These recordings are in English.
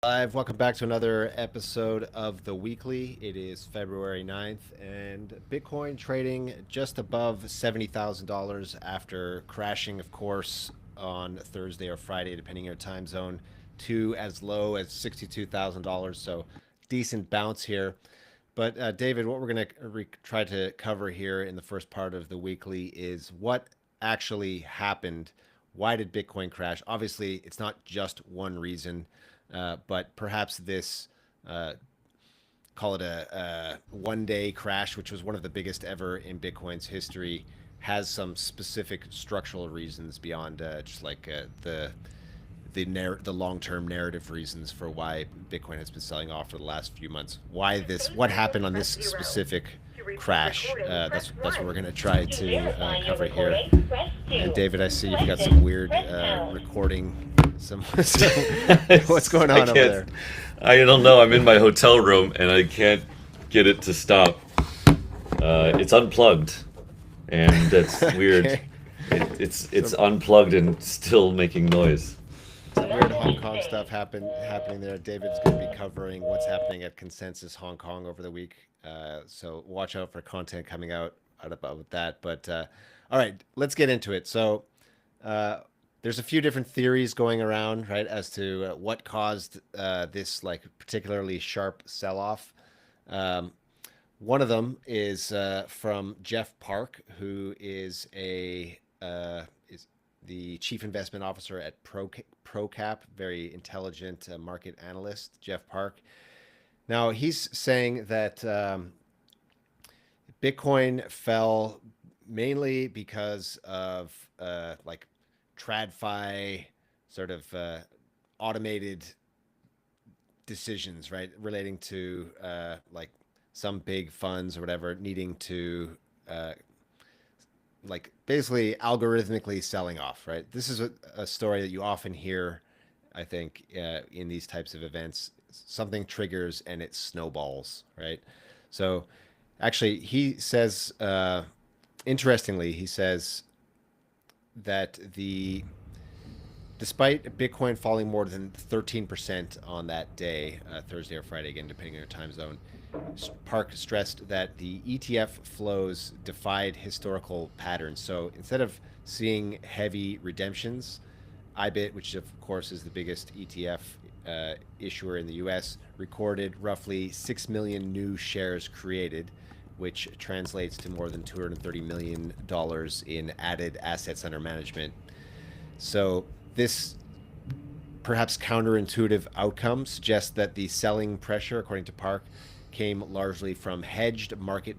Live. Welcome back to another episode of the weekly. It is February 9th, and Bitcoin trading just above $70,000 after crashing, of course, on Thursday or Friday, depending on your time zone, to as low as $62,000. So, decent bounce here. But, David, what we're going to try to cover here in the first part of the weekly is what actually happened. Why did Bitcoin crash? Obviously, it's not just one reason. But perhaps this, uh, call it a one-day crash, which was one of the biggest ever in Bitcoin's history, has some specific structural reasons beyond just like the long-term narrative reasons for why Bitcoin has been selling off for the last few months. Why this? What happened on this specific crash? That's what we're going to try to cover here. And David, I see you've got some weird recording. What's going I on over can't. there? I don't know. I'm in my hotel room and I can't get it to stop. It's unplugged, and that's weird. Okay. It's unplugged and still making noise. Some weird Hong Kong stuff happening there. David's going to be covering what's happening at Consensus Hong Kong over the week. So watch out for content coming out about that. But all right, let's get into it. So uh, there's a few different theories going around, right, as to what caused this like particularly sharp sell-off. Um, One of them is from Jeff Park, who is the chief investment officer at Procap, very intelligent market analyst, Jeff Park. Now he's saying that Bitcoin fell mainly because of like TradFi sort of automated decisions, right, relating to like some big funds or whatever needing to uh, like basically algorithmically selling off, right? This is a story that you often hear, I think, in these types of events. Something triggers and it snowballs, right? So actually, he says, interestingly, he says that despite Bitcoin falling more than 13% on that day, Thursday or Friday, again, depending on your time zone, Park stressed that the ETF flows defied historical patterns. So instead of seeing heavy redemptions, IBIT, which of course is the biggest ETF issuer in the US, recorded roughly 6 million new shares created, which translates to more than $230 million in added assets under management. So this perhaps counterintuitive outcome suggests that the selling pressure, according to Park, came largely from hedged market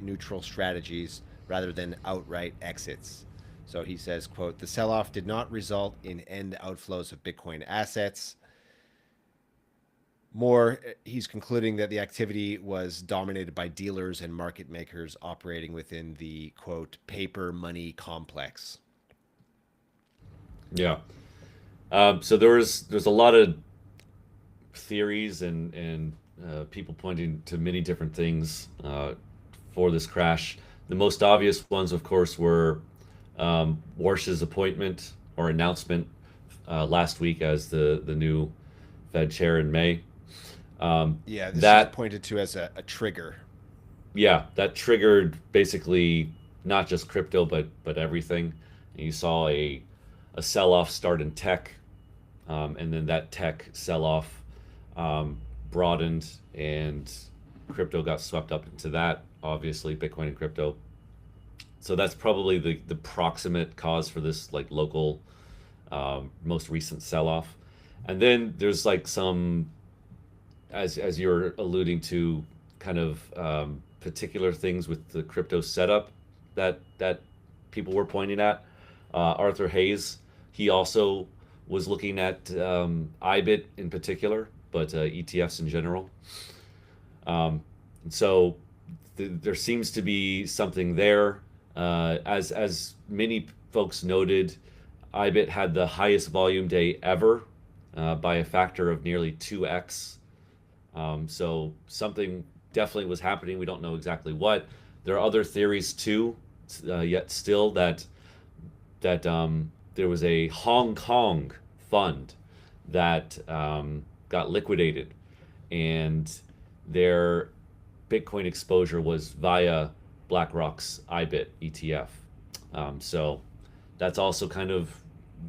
neutral strategies rather than outright exits. So he says, quote, the sell-off did not result in end outflows of Bitcoin assets. More, he's concluding that the activity was dominated by dealers and market makers operating within the, quote, paper money complex. Yeah. So there's a lot of theories and people pointing to many different things for this crash. The most obvious ones, of course, were Warsh's appointment or announcement last week as the new Fed chair in May. Yeah, this is That pointed to as a trigger. Yeah, that triggered basically not just crypto but everything. And you saw a sell off start in tech, and then that tech sell off broadened, and crypto got swept up into that. Obviously, Bitcoin and crypto. So that's probably the proximate cause for this like local most recent sell off. And then there's like some, as you're alluding to, kind of particular things with the crypto setup that people were pointing at. Arthur Hayes, he also was looking at IBIT in particular, but ETFs in general. So there seems to be something there. As many folks noted, IBIT had the highest volume day ever by a factor of nearly 2x. So something definitely was happening. We don't know exactly what. There are other theories too, yet still that there was a Hong Kong fund that got liquidated, and their Bitcoin exposure was via BlackRock's IBIT ETF. So that's also kind of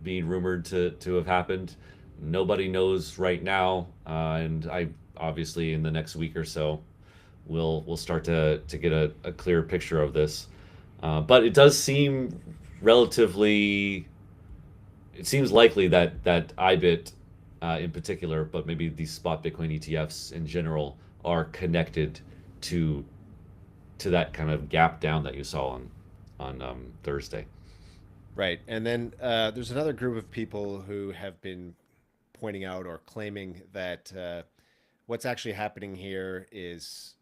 being rumored to have happened. Nobody knows right now, and I obviously in the next week or so we'll start to get a clearer picture of this. But it does seem relatively. It seems likely that IBIT in particular, but maybe these spot Bitcoin ETFs in general, are connected to that kind of gap down that you saw on Thursday. Right. And then there's another group of people who have been pointing out or claiming that what's actually happening here is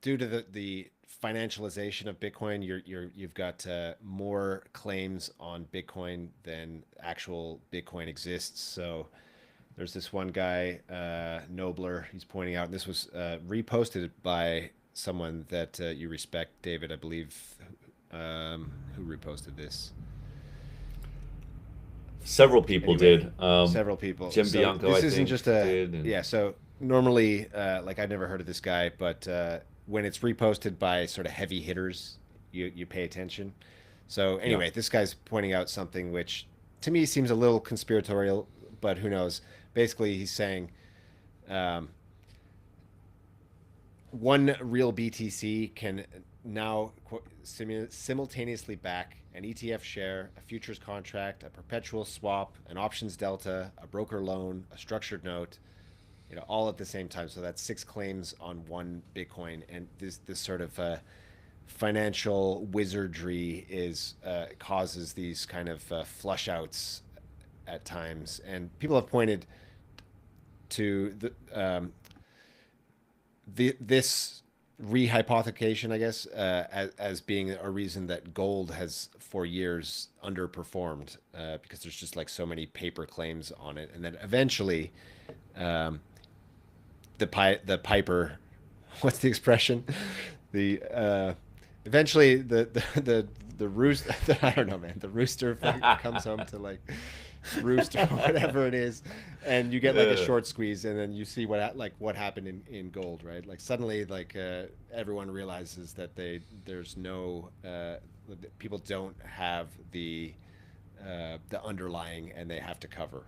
due to the financialization of Bitcoin. You've got more claims on Bitcoin than actual Bitcoin exists. So there's this one guy, Nobler. He's pointing out, and this was reposted by someone that you respect, David, I believe. Who reposted this? Several people Anyway, did. several people. Jim So Bianco, this I isn't think, just a did. And yeah. So normally, like I've never heard of this guy, but when it's reposted by sort of heavy hitters, you pay attention. So yeah, anyway, this guy's pointing out something which to me seems a little conspiratorial, but who knows? Basically, he's saying um, one real BTC can now simultaneously back an ETF share, a futures contract, a perpetual swap, an options delta, a broker loan, a structured note, all at the same time. So that's six claims on one Bitcoin, and this sort of financial wizardry is causes these kind of flush outs at times, and people have pointed to this rehypothecation, I guess, as being a reason that gold has for years underperformed because there's just like so many paper claims on it, and then eventually, um, the piper, what's the expression? The eventually the rooster. I don't know, man. The rooster comes home to like roost or whatever it is, and you get like a yeah, short squeeze, and then you see what happened in gold, right? Like suddenly, like everyone realizes that there's no people don't have the underlying, and they have to cover.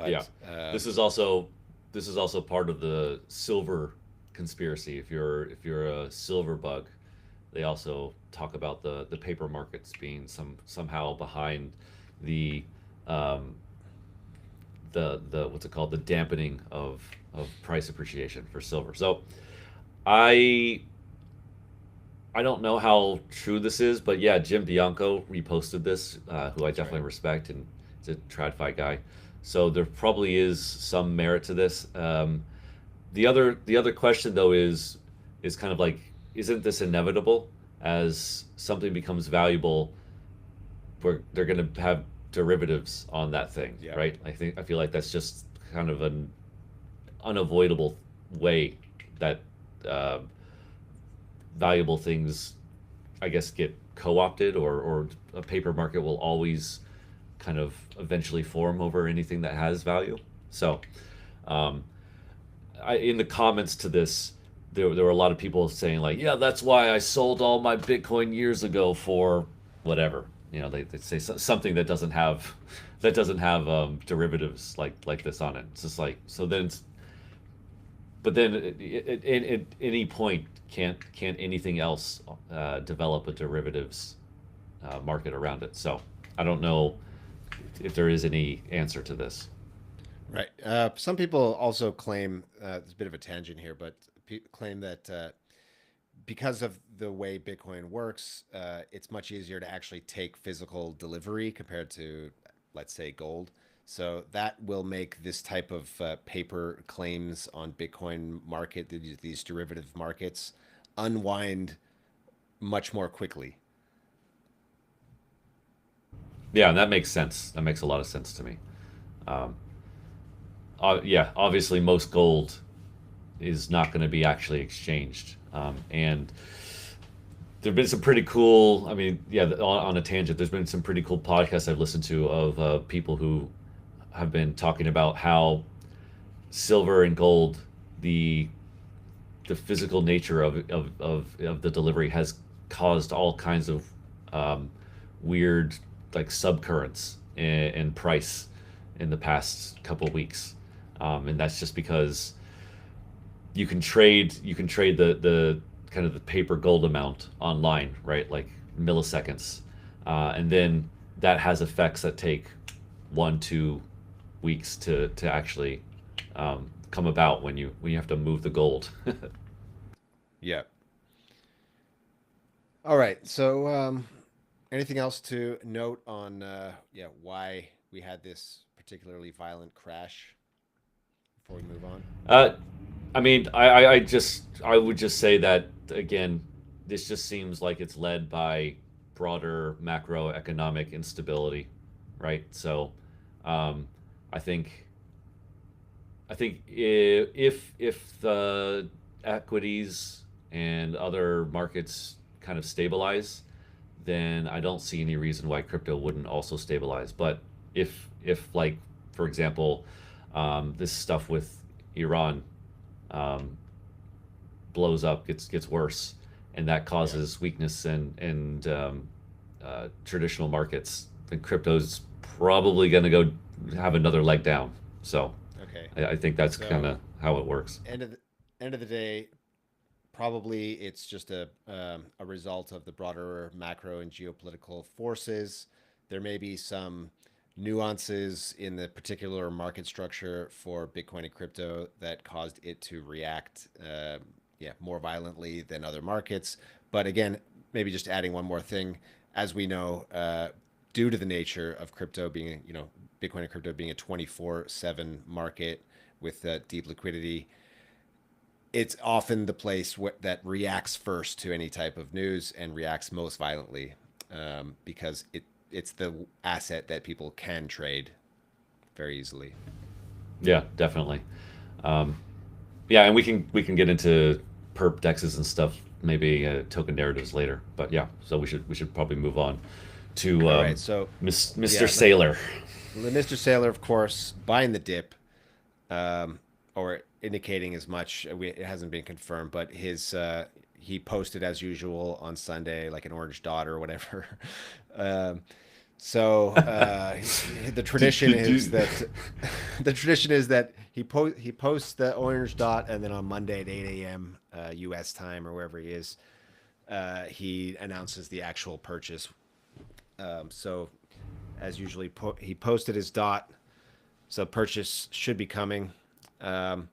yeah. But This is also this is also part of the silver conspiracy. If you're a silver bug, they also talk about the paper markets being somehow behind the um, the what's it called, the dampening of price appreciation for silver. So I I don't know how true this is, but yeah, Jim Bianco reposted this, who I that's right. definitely respect, and he's a TradFi guy. So there probably is some merit to this. The other question though is kind of like, isn't this inevitable? As something becomes valuable, where they're going to have derivatives on that thing, Yeah. right? I feel like that's just kind of an unavoidable way that uh, valuable things, I guess, get co-opted, or a paper market will always kind of eventually form over anything that has value. So, um, in the comments to this, there were a lot of people saying like, yeah, that's why I sold all my Bitcoin years ago for whatever. They say something that doesn't have derivatives like this on it. It's just like, so then but then at any point, can't anything else develop a derivatives market around it? So I don't know if there is any answer to this. Right. Some people also claim, there's a bit of a tangent here, but claim that because of the way Bitcoin works, it's much easier to actually take physical delivery compared to, let's say, gold. So that will make this type of paper claims on Bitcoin market, these derivative markets, unwind much more quickly. Yeah, and that makes sense. That makes a lot of sense to me. Um, yeah, obviously most gold is not going to be actually exchanged, and there've been some pretty cool. I mean, yeah, on a tangent, there's been some pretty cool podcasts I've listened to of people who have been talking about how silver and gold, the the physical nature of the delivery has caused all kinds of um, weird like subcurrents in price in the past couple of weeks, and that's just because you can trade the kind of the paper gold amount online, right? Like milliseconds, and then that has effects that take 1 2 weeks to actually come about when you have to move the gold. Yeah. All right. So, anything else to note on, yeah, why we had this particularly violent crash before we move on? Uh, I mean, I would just say that again, this just seems like it's led by broader macroeconomic instability, right? So, um, I think if the equities and other markets kind of stabilize, then I don't see any reason why crypto wouldn't also stabilize. But if like for example, this stuff with Iran um, blows up, gets worse, and that Yeah. causes weakness in traditional markets, then crypto's probably going to go have another leg down. So Okay. I think that's kind So, of how it works. end of the day, probably it's just a result of the broader macro and geopolitical forces. There may be some nuances in the particular market structure for Bitcoin and crypto that caused it to react, yeah, more violently than other markets. But again, maybe just adding one more thing, as we know, due to the nature of crypto being, Bitcoin and crypto being a 24/7 market with deep liquidity, it's often the place that reacts first to any type of news and reacts most violently, because it's the asset that people can trade very easily. Yeah, definitely. Um, yeah, and we can get into perp dexes and stuff, maybe token narratives later. But yeah, so we should probably move on to All right, so Mr. yeah, Saylor. Mr. Saylor, of course, buying the dip, um, or indicating as much. It hasn't been confirmed, but his he posted as usual on Sunday, like an orange dot or whatever. Um, So the tradition is Do, that the tradition is that he posts the orange dot, and then on Monday at 8 a.m. U.S. time or wherever he is, he announces the actual purchase. So as usually, he posted his dot, so purchase should be coming. Um,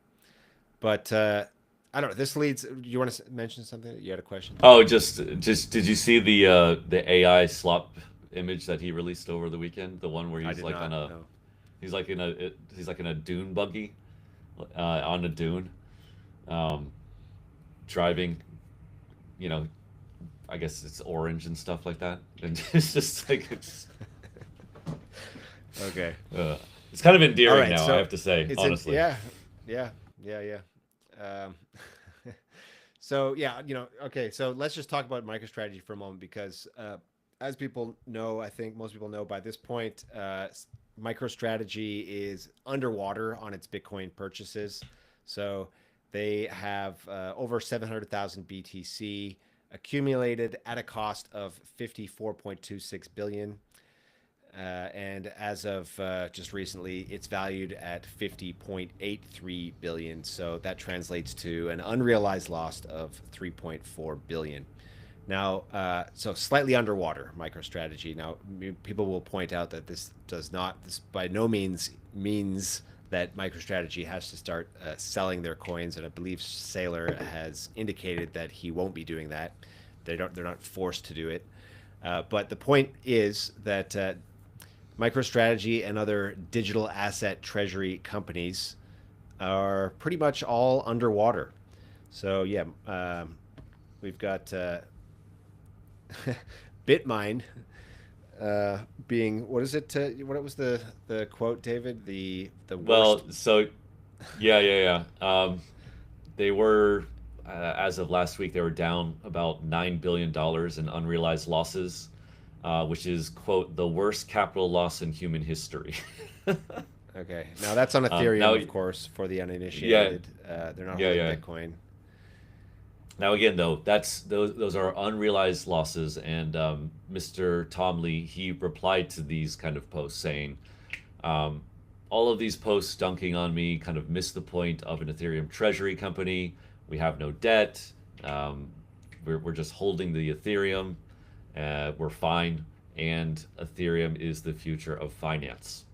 but I don't know. This leads. You want to mention something? You had a question? oh, just did you see the AI slop image that he released over the weekend? The one where I did not know. he's like in a dune buggy on a dune, um, driving. You know, I guess it's orange and stuff like that, and it's just like Okay. uh, it's kind of All endearing right. now. I So have to say, it's in. honestly. Yeah. Yeah. Yeah. Yeah. Um, so yeah, okay. So let's just talk about MicroStrategy for a moment because, as people know, I think most people know by this point, MicroStrategy is underwater on its Bitcoin purchases. So they have over 700,000 BTC accumulated at a cost of 54.26 billion. And as of just recently, it's valued at 50.83 billion. So that translates to an unrealized loss of 3.4 billion. Now, so slightly underwater MicroStrategy. Now, people will point out that this by no means that MicroStrategy has to start selling their coins, and I believe Saylor has indicated that he won't be doing that. They're not forced to do it. But the point is that MicroStrategy and other digital asset treasury companies are pretty much all underwater. So yeah, we've got Bitmine being, what is it? What was the quote, David? The worst. Well, so yeah. They were, as of last week, they were down about $9 billion in unrealized losses, which is, quote, the worst capital loss in human history. Okay. Now that's on Ethereum, Now, of course, for the yeah, uninitiated. They're not yeah, holding yeah. Bitcoin. Now again, though, that's those are unrealized losses, and Mr. Tomley, he replied to these kind of posts saying, um, all of these posts dunking on me kind of miss the point of an Ethereum treasury company. We have no debt. Um, we're just holding the Ethereum. We're fine, and Ethereum is the future of finance.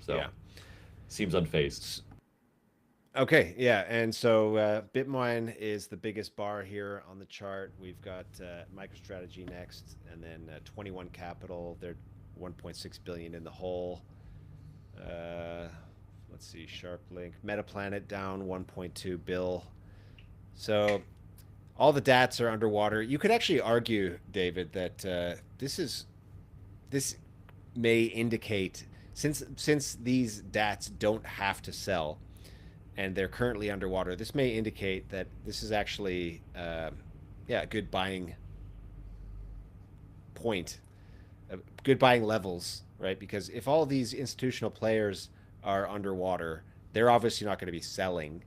So Yeah. seems unfazed. Okay, yeah, and so Bitcoin is the biggest bar here on the chart. We've got MicroStrategy next, and then 21 Capital. They're 1.6 billion in the hole. Uh, let's see, SharpLink, Metaplanet down 1.2 bill. So all the DATs are underwater. You could actually argue, David, that this may indicate since these DATs don't have to sell and they're currently underwater, this may indicate that this is actually, a good buying point, good buying levels, right? Because if all these institutional players are underwater, they're obviously not going to be selling.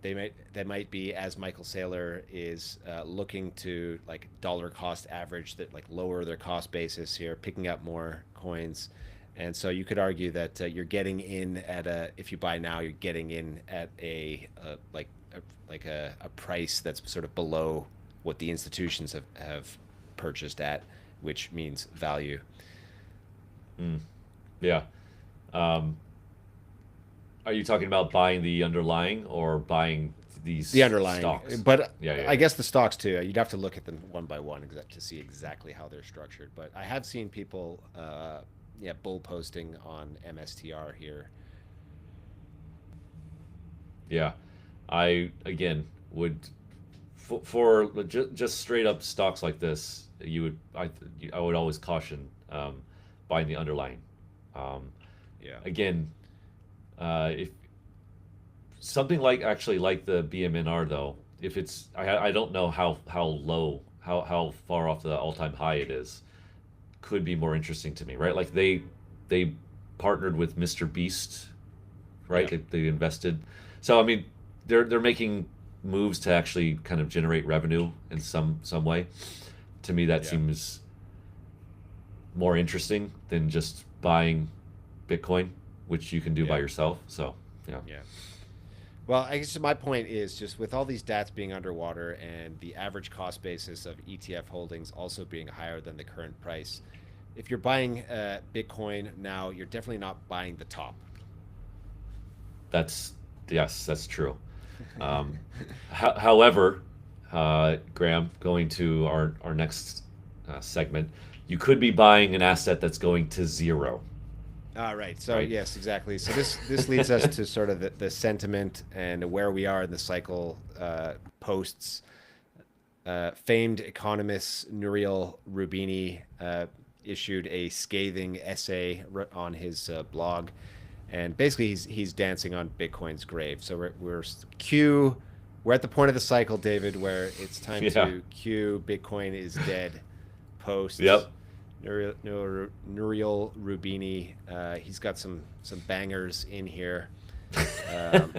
They might be, as Michael Saylor is looking to like dollar cost average, that like lower their cost basis here, picking up more coins. And so you could argue that you're getting in at if you buy now, you're getting in at a price that's sort of below what the institutions have purchased at, which means value. Mm, yeah. Um, are you talking about buying the underlying or buying The these underlying, stocks? but Yeah, yeah, I yeah. guess the stocks too. You'd have to look at them one by one to see exactly how they're structured. But I have seen people, bull posting on MSTR here. Yeah. I again would for just straight up stocks like this, I would always caution buying the underlying. Um, Yeah, Again, if something like actually like the BMNR though, if it's I don't know how low how far off the all time high it is, could be more interesting to me, right? Like they partnered with Mr. Beast, right? yeah, They invested. So I mean, they're making moves to actually kind of generate revenue in some way. To me, that yeah, seems more interesting than just buying Bitcoin, which you can do by yeah, yourself. So yeah, yeah. Well, I guess my point is just with all these DATs being underwater and the average cost basis of ETF holdings also being higher than the current price, if you're buying Bitcoin now, you're definitely not buying the top. that's yes, that's true. However, Graham, going to our next segment, you could be buying an asset that's going to zero, All right. So right? yes, exactly. So this leads us to sort of the sentiment and where we are in the cycle. Posts. Famed economist Nouriel Roubini issued a scathing essay on his blog, and basically he's dancing on Bitcoin's grave. So we're at the point of the cycle, David, where it's time Yeah. to cue Bitcoin is dead. Post Yep. Nouriel Roubini. He's got some bangers in here. Um,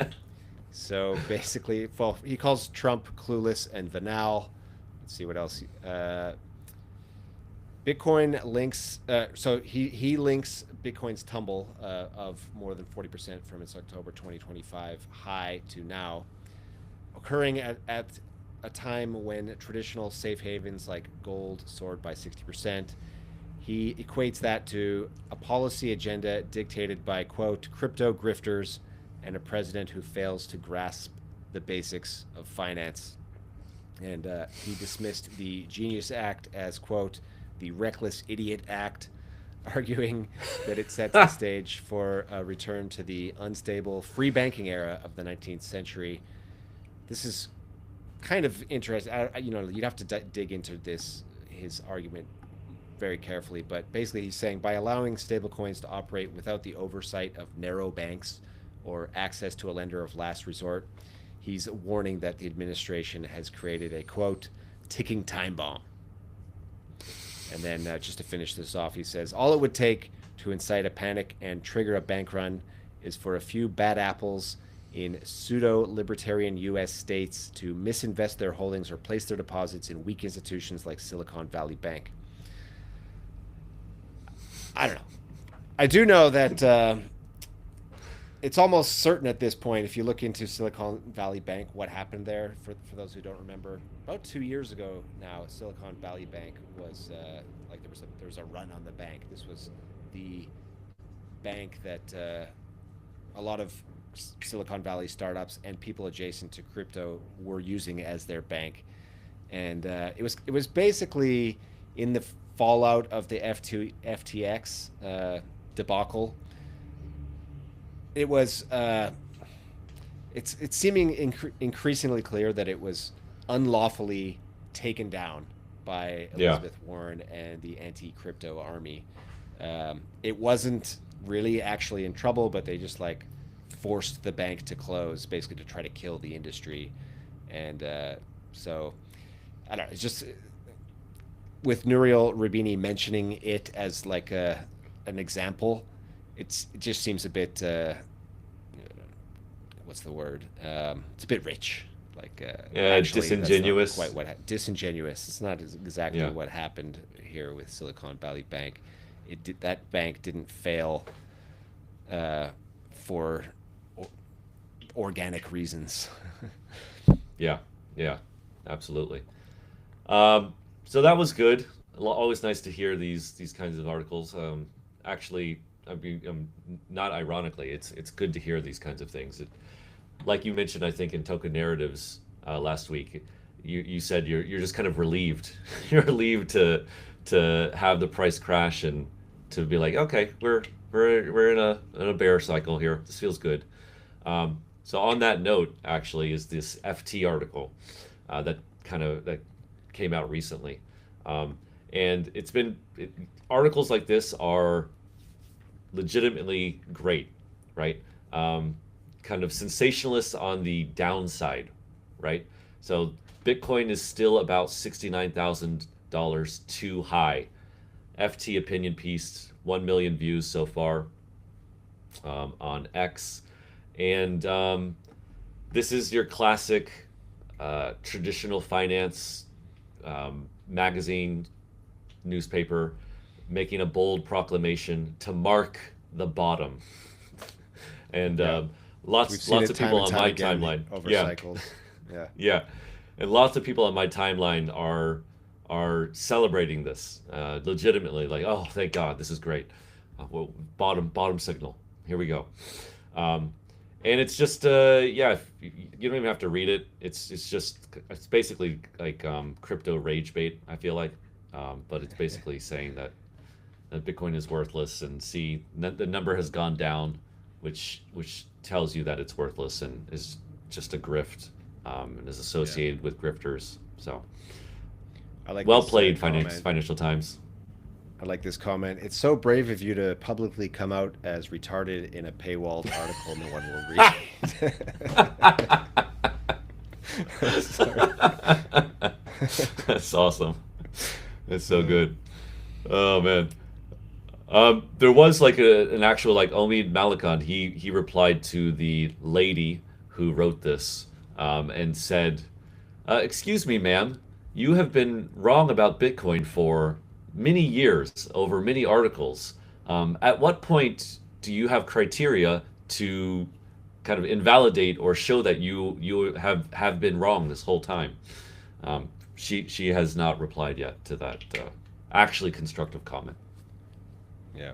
so basically, well, he calls Trump clueless and venal. Let's see what else. Bitcoin links. So he links Bitcoin's tumble of more than 40% from its October 2025 high to now, occurring at a time when traditional safe havens like gold soared by 60%. He equates that to a policy agenda dictated by, quote, crypto grifters and a president who fails to grasp the basics of finance. And he dismissed the Genius Act as, quote, the Reckless Idiot Act, arguing that it sets the stage for a return to the unstable free banking era of the 19th century. This is kind of interesting. You'd have to dig into his argument very carefully, but basically he's saying by allowing stablecoins to operate without the oversight of narrow banks or access to a lender of last resort, he's warning that the administration has created a, quote, ticking time bomb. And then just to finish this off, he says all it would take to incite a panic and trigger a bank run is for a few bad apples in pseudo-libertarian U.S. states to misinvest their holdings or place their deposits in weak institutions like Silicon Valley Bank. I don't know. I do know that it's almost certain at this point, if you look into Silicon Valley Bank, what happened there, for those who don't remember, about 2 years ago now, Silicon Valley Bank was like there was a run on the bank. This was the bank that a lot of Silicon Valley startups and people adjacent to crypto were using as their bank, and it was basically in the fallout of the FTX debacle. It was it's seeming increasingly clear that it was unlawfully taken down by Elizabeth Warren and the anti-crypto army. It wasn't really actually in trouble, but they just like forced the bank to close, basically to try to kill the industry. And so I don't know. It's just with Nouriel Roubini mentioning it as like an example, it just seems a bit what's the word? It's a bit rich. Like actually, disingenuous. That's not quite disingenuous. It's not exactly what happened here with Silicon Valley Bank. That bank didn't fail for organic reasons. Yeah, absolutely. So that was good. Always nice to hear these kinds of articles. Actually, I mean, not ironically, it's good to hear these kinds of things. Like you mentioned, I think in Token Narratives last week, you said you're just kind of relieved. You're relieved to have the price crash and to be like, okay, we're in a bear cycle here. This feels good. So on that note, actually, is this FT article that came out recently, and articles like this are legitimately great, right? Kind of sensationalist on the downside, right? So Bitcoin is still about $69,000 too high. FT opinion piece, 1 million views so far on X. And this is your classic traditional finance magazine, newspaper, making a bold proclamation to mark the bottom. And lots of people on my timeline over cycles. Yeah, and lots of people on my timeline are celebrating this legitimately, like, oh, thank God, this is great. Well, bottom signal, here we go. And it's just you don't even have to read it. It's basically like crypto rage bait, I feel like, but it's basically saying that Bitcoin is worthless, and see the number has gone down, which tells you that it's worthless and is just a grift, and is associated with grifters. So I like well this, played, Financial Times. I like this comment. It's so brave of you to publicly come out as retarded in a paywalled article no one will read. That's awesome. That's so good. Oh man. There was like an actual like Omid Malakand. He replied to the lady who wrote this and said, "Excuse me, ma'am, you have been wrong about Bitcoin for many years over many articles. At what point do you have criteria to kind of invalidate or show that you have been wrong this whole time?" She has not replied yet to that actually constructive comment. Yeah.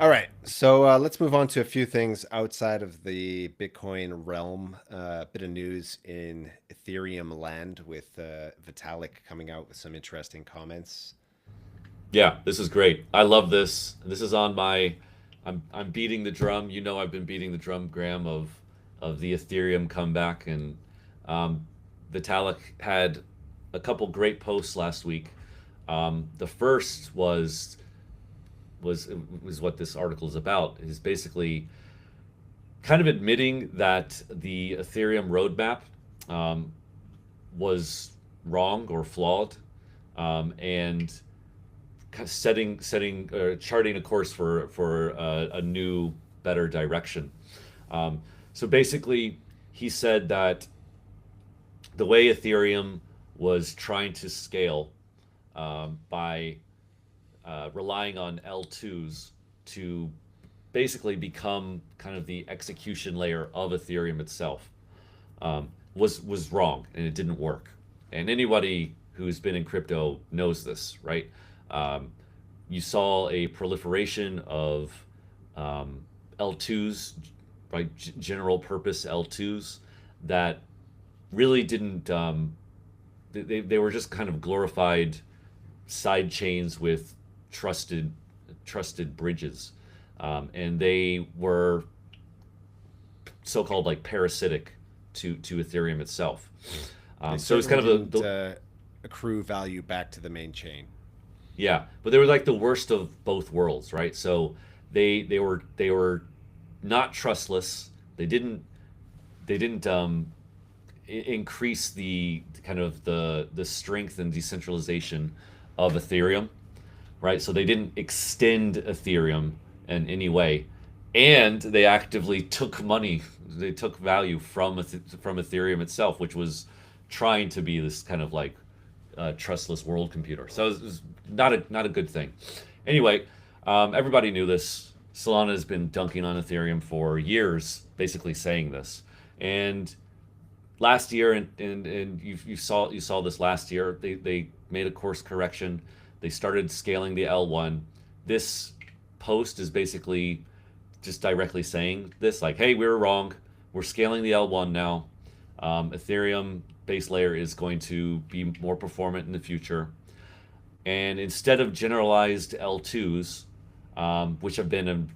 All right. So let's move on to a few things outside of the Bitcoin realm. A bit of news in Ethereum land with Vitalik coming out with some interesting comments. Yeah, this is great. I love this. This is on my. I'm beating the drum. You know, I've been beating the drum, Graham, of the Ethereum comeback, and Vitalik had a couple great posts last week. The first was what this article is about, is basically kind of admitting that the Ethereum roadmap was wrong or flawed, and setting charting a course for a new, better direction. So basically, he said that the way Ethereum was trying to scale by relying on L2s to basically become kind of the execution layer of Ethereum itself, was wrong, and it didn't work. And anybody who's been in crypto knows this, right? Um, you saw a proliferation of L2s, right? General purpose L2s that really didn't. They were just kind of glorified side chains with trusted trusted bridges, and they were so-called like parasitic to Ethereum itself. They So it's certainly kind of didn't the accrue value back to the main chain. yeah, but they were like the worst of both worlds, right? So they were not trustless. They didn't increase the kind of the strength and decentralization of Ethereum, right? So they didn't extend Ethereum in any way, and they actively took money, they took value from Ethereum itself, which was trying to be this kind of like trustless world computer. So it was not a good thing. Anyway, everybody knew this. Solana has been dunking on Ethereum for years, basically saying this, and last year, and you saw this last year. They made a course correction. They started scaling the L1. This post is basically just directly saying this, like, hey, we were wrong. We're scaling the L1 now. Ethereum base layer is going to be more performant in the future. And instead of generalized L2s, which have been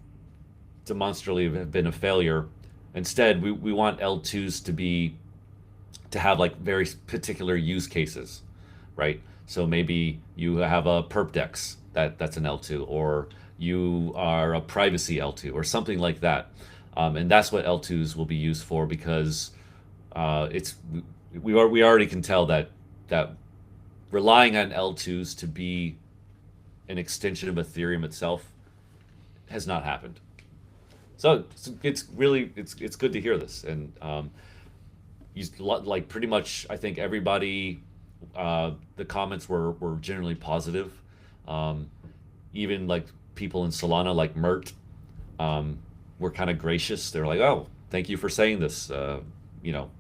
demonstrably have been a failure, instead we want L2s to have like very particular use cases, right? So maybe you have a perp dex that's an L2, or you are a privacy L2 or something like that. And that's what L2s will be used for, because it's we already can tell that relying on L2s to be an extension of Ethereum itself has not happened. So it's really it's good to hear this, and like pretty much I think everybody, the comments were generally positive. Um, Even like people in Solana like Mert, were kind of gracious. They're like, oh, thank you for saying this, you know,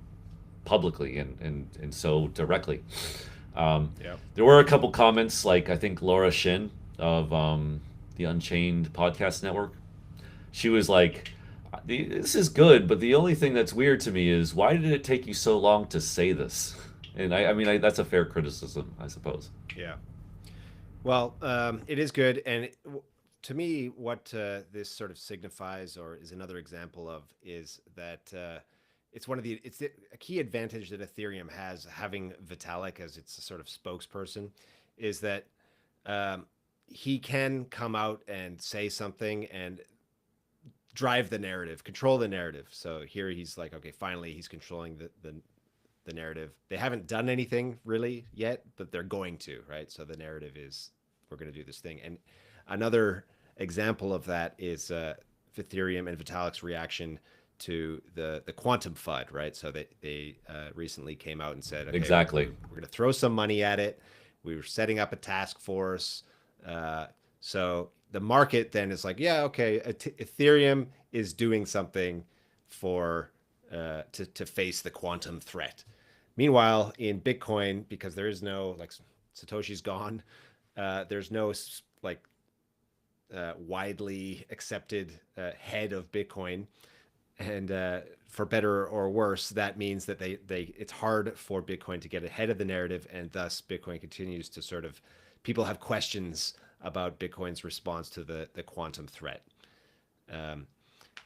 publicly and so directly. Yeah. There were a couple comments, like I think Laura Shin of the Unchained podcast network. She was like, "This is good, but the only thing that's weird to me is why did it take you so long to say this?" And I mean, that's a fair criticism, I suppose. Yeah. Well, it is good, and to me, what this sort of signifies, or is another example of, is that a key advantage that Ethereum has, having Vitalik as its sort of spokesperson, is that um, he can come out and say something and drive the narrative, control the narrative. So here he's like, okay, finally he's controlling the narrative. They haven't done anything really yet, but they're going to, right? So the narrative is, we're going to do this thing. And another example of that is Ethereum and Vitalik's reaction to the quantum FUD, right? So they recently came out and said, okay, Exactly. we're going to throw some money at it. We were setting up a task force. So the market then is like, yeah, okay, Ethereum is doing something for to face the quantum threat. Meanwhile, in Bitcoin, because there is no, like, Satoshi's gone, there's no like widely accepted head of Bitcoin, and for better or worse, that means that they it's hard for Bitcoin to get ahead of the narrative, and thus Bitcoin continues to sort of, people have questions about Bitcoin's response to the quantum threat. Um,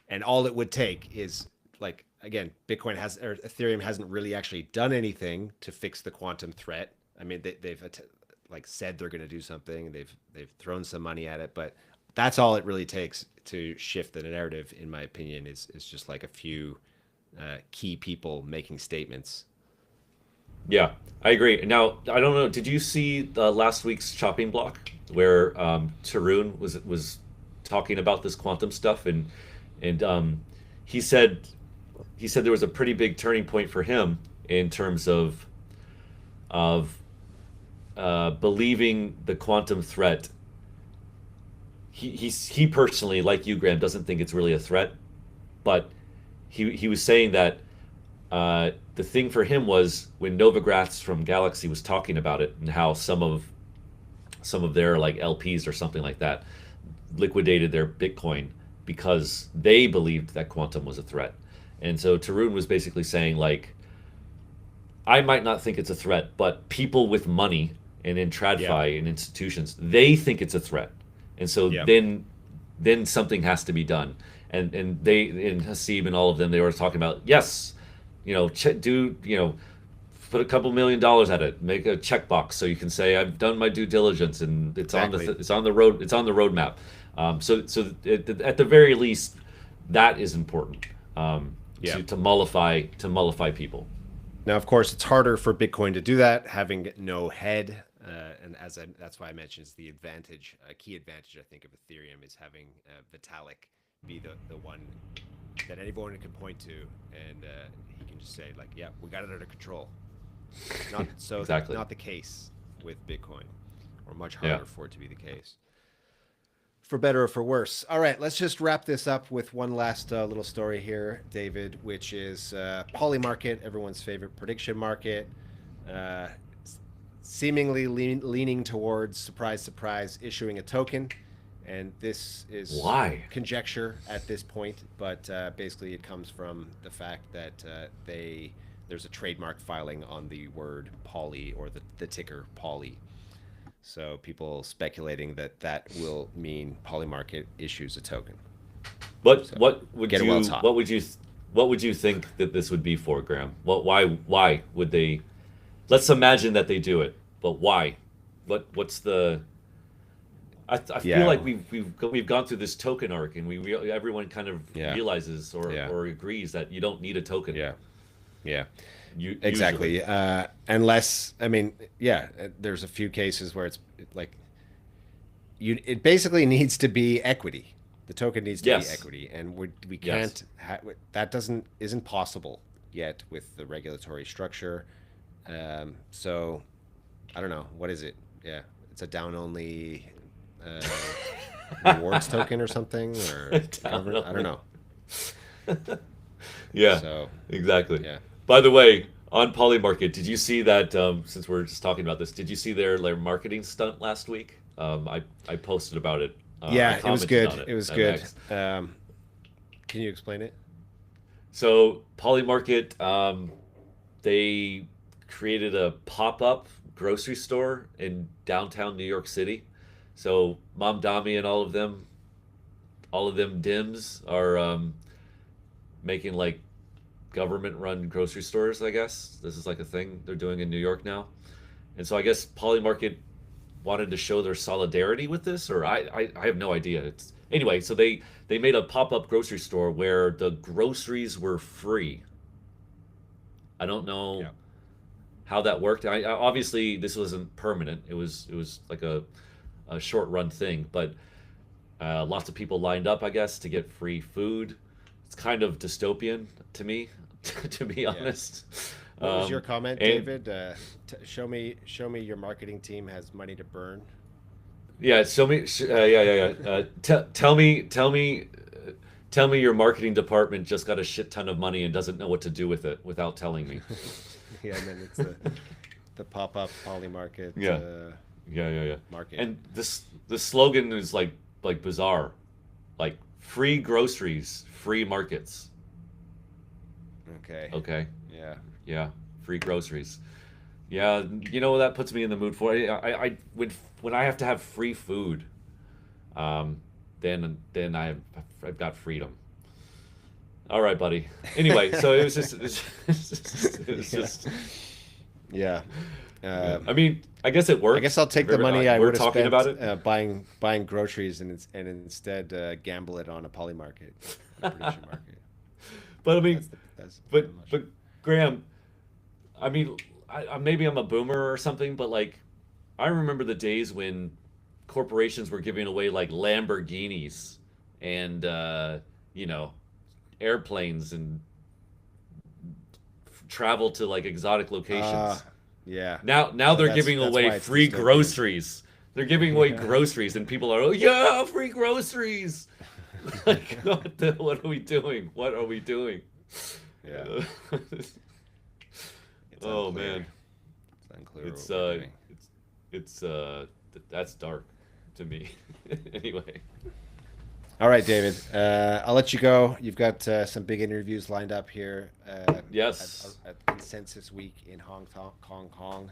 and all it would take is, like, again, Bitcoin has, or Ethereum hasn't really actually done anything to fix the quantum threat. I mean, they've like said they're going to do something, and they've thrown some money at it, but that's all it really takes to shift the narrative, in my opinion, is just like a few key people making statements. Yeah, I agree. Now, I don't know. Did you see last week's chopping block where Tarun was talking about this quantum stuff, and he said he said there was a pretty big turning point for him in terms of believing the quantum threat. He personally, like you, Graham, doesn't think it's really a threat, but he was saying that the thing for him was when Novogratz from Galaxy was talking about it and how some of their like LPs or something like that liquidated their Bitcoin because they believed that quantum was a threat. And so Tarun was basically saying like I might not think it's a threat, but people with money and in Yeah. TradFi and institutions, they think it's a threat. And so Yeah. then something has to be done. And they and Hasib and all of them they were talking about yes, do put a couple $1 million at it, make a checkbox so you can say I've done my due diligence and Exactly. it's on the road it's on the roadmap. At the very least, that is important Yeah. to mollify people. Now, of course, it's harder for Bitcoin to do that, having no head. And that's why I mentioned it's the advantage, a key advantage, I think, of Ethereum is having Vitalik be the one that anyone can point to, and he can just say like, "Yeah, we got it under control." Not so, Exactly. not the case with Bitcoin, or much Yeah. harder for it to be the case. For better or for worse. All right, let's just wrap this up with one last little story here, David, which is Polymarket, everyone's favorite prediction market, uh, seemingly leaning towards, surprise, surprise, issuing a token. And this is Why? conjecture at this point, but basically it comes from the fact that there's a trademark filing on the word poly, or the ticker poly. So people speculating that that will mean Polymarket issues a token. What So what would get it while it's you hot. what would you think that this would be for, Graham? Why would they? Let's imagine that they do it, but why? What's the? I feel Yeah, like we've gone through this token arc, and everyone kind of yeah, realizes yeah, or agrees that you don't need a token. yeah, yeah. Usually, Exactly. Unless, I mean, yeah, there's a few cases where it's like it basically needs to be equity. The token needs to be yes, equity, and we yes. can't that doesn't isn't possible yet with the regulatory structure. So I don't know, what is it? Yeah, it's a down only rewards token or something, or Down govern. I don't only. know. Yeah, So exactly. yeah, By the way, on Polymarket, did you see that? Since we're just talking about this, did you see their marketing stunt last week? I posted about it. I yeah, it was commented on good. it It was at good. X. Can you explain it? So Polymarket, they created a pop-up grocery store in downtown New York City. So Mom Dami and all of them Dims are making like government-run grocery stores. I guess this is like a thing they're doing in New York now. And so I guess Polymarket wanted to show their solidarity with this, or I have no idea. It's anyway. So they made a pop-up grocery store where the groceries were free. I don't know Yeah. how that worked. Obviously this wasn't permanent. It was like a short run thing, but lots of people lined up, I guess, to get free food. It's kind of dystopian to me, to be Yeah. honest. What was your comment, And David? Show me your marketing team has money to burn. yeah, show me. Yeah, yeah, yeah. Tell me your marketing department just got a shit ton of money and doesn't know what to do with it without telling me. Yeah, and then it's the pop up poly market Yeah, yeah, yeah, yeah. market. And the slogan is like bizarre, like free groceries, free markets. Okay. Okay, Yeah. yeah, free groceries. Yeah, you know what that puts me in the mood for. When I have to have free food, um, then I've got freedom. All right, buddy. Anyway, so it was Yeah. just Yeah. yeah. Um, I mean, I guess it I guess worked. I'll take the money I We're would have talking about spent it, buying groceries, and instead gamble it on a poly market, a prediction market. but I mean, That's but pretty much. but Graham, I mean, maybe I'm a boomer or something, but like I remember the days when corporations were giving away like Lamborghinis and you know, airplanes and travel to like exotic Uh, locations. yeah. Now So they're giving that's away why it's free dystopian. groceries. They're giving away Yeah. groceries, and people are, oh yeah, free groceries. Like, what are we doing? What are we doing? Yeah. Uh, It's oh unclear. man, It's unclear it's what we're doing. that's dark to me. Anyway, All right, David. I'll let you go. You've got some big interviews lined up here yes, at Consensus Week in Hong Kong.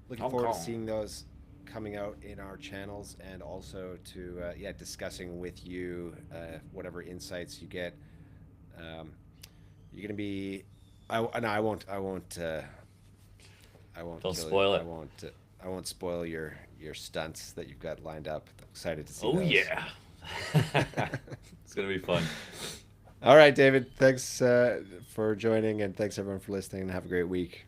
Looking Hong forward to Kong. seeing those coming out in our channels, and also to discussing with you whatever insights you get. Um, you're gonna be. No, I won't Don't kill it. spoil it. I won't spoil your stunts that you've got lined up. Excited to see Oh those. yeah, it's gonna be fun. All right, David. Thanks for joining, and thanks everyone for listening. And have a great week.